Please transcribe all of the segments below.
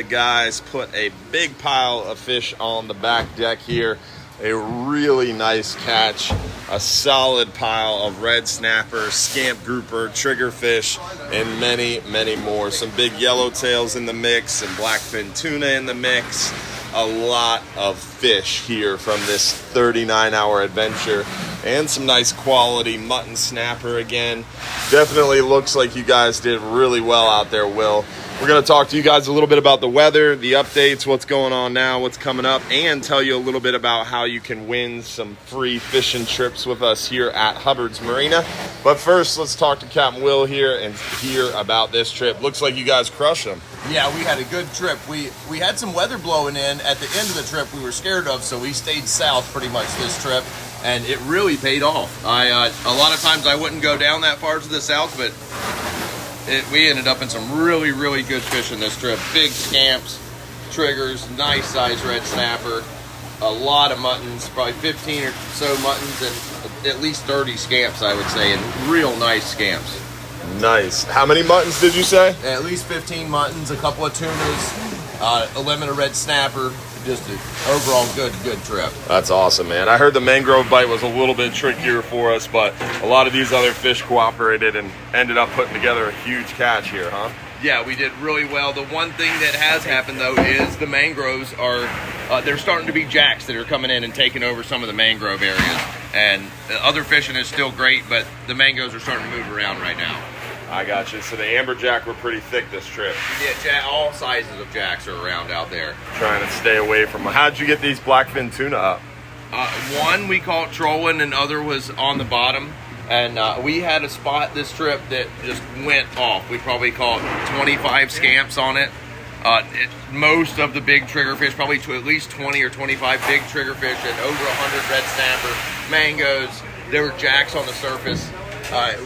The guys put a big pile of fish on the back deck here. A really nice catch, a solid pile of red snapper, scamp grouper, triggerfish, and many, many more. Some big yellowtails in the mix and blackfin tuna in the mix. A lot of fish here from this 39-hour adventure, and some nice quality mutton snapper again. Definitely looks like you guys did really well out there, Will. We're going to talk to you guys a little bit about the weather, the updates, what's going on now, what's coming up, and tell you a little bit about how you can win some free fishing trips with us here at Hubbard's Marina. But first, let's talk to Captain Will here and hear about this trip. Looks like you guys crushed them. Yeah, we had a good trip. We had some weather blowing in at the end of the trip we were scared of, so we stayed south pretty much this trip, and it really paid off. A lot of times I wouldn't go down that far to the south, but we ended up in some really, really good fishing this trip. Big scamps, triggers, nice size red snapper, a lot of muttons, probably 15 or so muttons, and at least 30 scamps, I would say, and real nice scamps. Nice. How many muttons did you say? At least 15 muttons, a couple of tunas, a lemon of red snapper. Just an overall good trip. That's awesome, man. I heard the mangrove bite was a little bit trickier for us, but a lot of these other fish cooperated and ended up putting together a huge catch here, huh? Yeah, we did really well. The one thing that has happened, though, is the mangroves are, they're starting to be jacks that are coming in and taking over some of the mangrove areas. And other fishing is still great, but the mangoes are starting to move around right now. I got you. So the amberjack were pretty thick this trip. Yeah, all sizes of jacks are around out there. Trying to stay away from them. How'd you get these blackfin tuna up? One we caught trolling, and other was on the bottom. And we had a spot this trip that just went off. We probably caught 25 scamps on it. Most of the big triggerfish, probably to at least 20 or 25 big triggerfish, and over 100 red snapper, mangoes. There were jacks on the surface.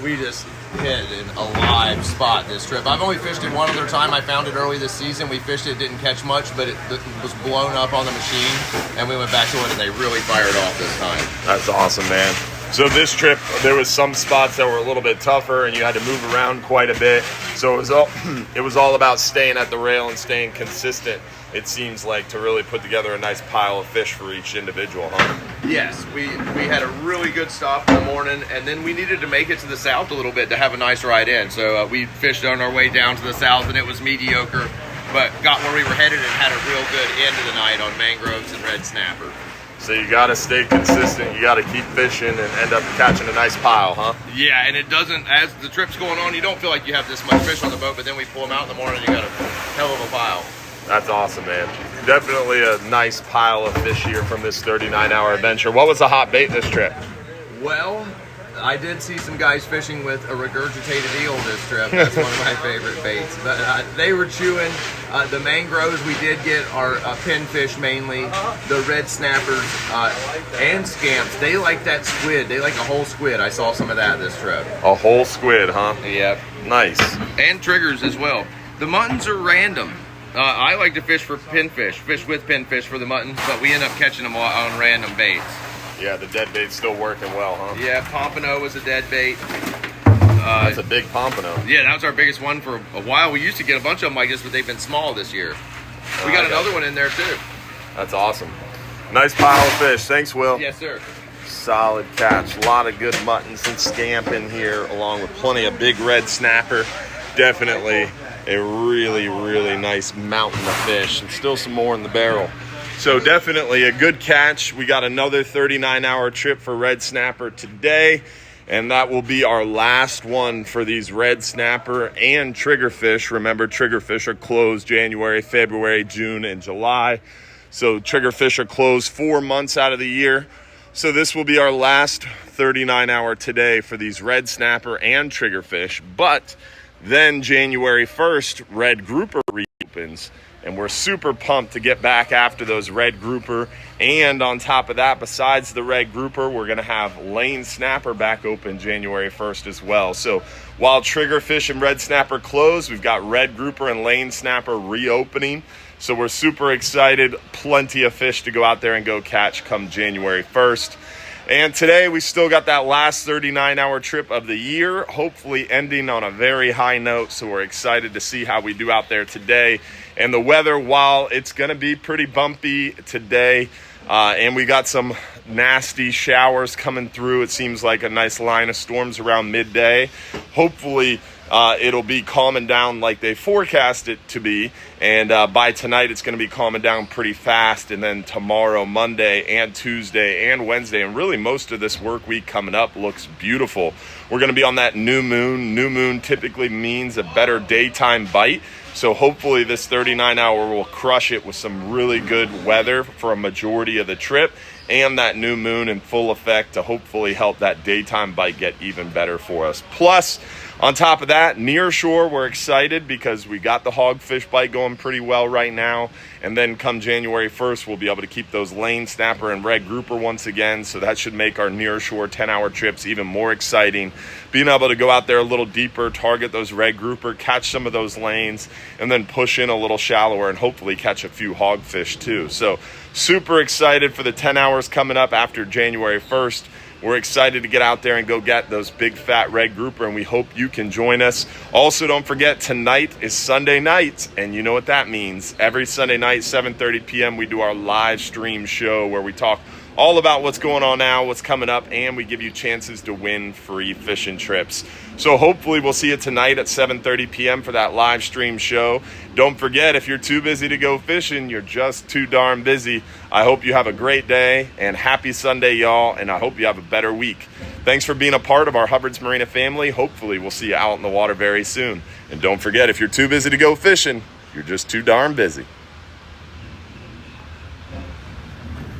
We just hit in a live spot this trip. I've only fished it one other time. I found it early this season. We fished it, didn't catch much, but it was blown up on the machine, and we went back to it, and they really fired off this time. That's awesome, man. So this trip, there was some spots that were a little bit tougher, and you had to move around quite a bit. So it was all about staying at the rail and staying consistent, it seems like, to really put together a nice pile of fish for each individual, huh? Yes, we had a really good stop in the morning, and then we needed to make it to the south a little bit to have a nice ride in. So we fished on our way down to the south, and it was mediocre, but got where we were headed and had a real good end of the night on mangroves and red snapper. So you got to stay consistent. You got to keep fishing and end up catching a nice pile, huh? Yeah, and it doesn't, as the trip's going on, you don't feel like you have this much fish on the boat, but then we pull them out in the morning and you got a hell of a pile. That's awesome, man. Definitely a nice pile of fish here from this 39-hour adventure. What was the hot bait this trip? Well, I did see some guys fishing with a regurgitated eel this trip. That's one of my favorite baits. But they were chewing. The mangroves we did get are pinfish mainly. The red snappers and scamps, they like that squid. They like a whole squid. I saw some of that this trip. A whole squid, huh? Yep. Nice. And triggers as well. The muttons are random. I like to fish for pinfish, fish with pinfish for the muttons, but we end up catching them on random baits. Yeah, the dead bait's still working well, huh? Yeah, pompano was a dead bait. That's a big pompano. Yeah, that was our biggest one for a while. We used to get a bunch of them like this, but they've been small this year. We got another one in there too. That's awesome. Nice pile of fish. Thanks, Will. Yes, sir. Solid catch. A lot of good muttons and scamp in here, along with plenty of big red snapper. Definitely a really, really nice mountain of fish, and still some more in the barrel. So definitely a good catch. We got another 39-hour trip for red snapper today, and that will be our last one for these red snapper and triggerfish. Remember, triggerfish are closed January, February, June, and July. So triggerfish are closed 4 months out of the year. So this will be our last 39-hour today for these red snapper and triggerfish. But then January 1st, red grouper reopens, and we're super pumped to get back after those red grouper. And on top of that, besides the red grouper, we're going to have lane snapper back open January 1st as well. So while triggerfish and red snapper closed, we've got red grouper and lane snapper reopening. So we're super excited. Plenty of fish to go out there and go catch come January 1st. And today we still got that last 39-hour trip of the year, hopefully ending on a very high note. So we're excited to see how we do out there today And the weather, while it's going to be pretty bumpy today, and we got some nasty showers coming through, it seems like a nice line of storms around midday. Hopefully it'll be calming down like they forecast it to be, and by tonight it's going to be calming down pretty fast, and then tomorrow, Monday and Tuesday and Wednesday, and really most of this work week coming up looks beautiful. We're going to be on that new moon. New moon typically means a better daytime bite, so hopefully this 39-hour will crush it with some really good weather for a majority of the trip, and that new moon in full effect to hopefully help that daytime bite get even better for us. Plus, on top of that, near shore, we're excited because we got the hogfish bite going pretty well right now. And then come January 1st, we'll be able to keep those lane snapper and red grouper once again. So that should make our near shore 10-hour trips even more exciting. Being able to go out there a little deeper, target those red grouper, catch some of those lanes, and then push in a little shallower and hopefully catch a few hogfish too. So super excited for the 10 hours coming up after January 1st. We're excited to get out there and go get those big fat red grouper, and we hope you can join us. Also, don't forget, tonight is Sunday night, and you know what that means. Every Sunday night, 7:30 p.m., we do our live stream show where we talk all about what's going on now, what's coming up, and we give you chances to win free fishing trips. So hopefully we'll see you tonight at 7:30 p.m. for that live stream show. Don't forget, if you're too busy to go fishing, you're just too darn busy. I hope you have a great day, and happy Sunday, y'all, and I hope you have a better week. Thanks for being a part of our Hubbard's Marina family. Hopefully we'll see you out in the water very soon. And don't forget, if you're too busy to go fishing, you're just too darn busy.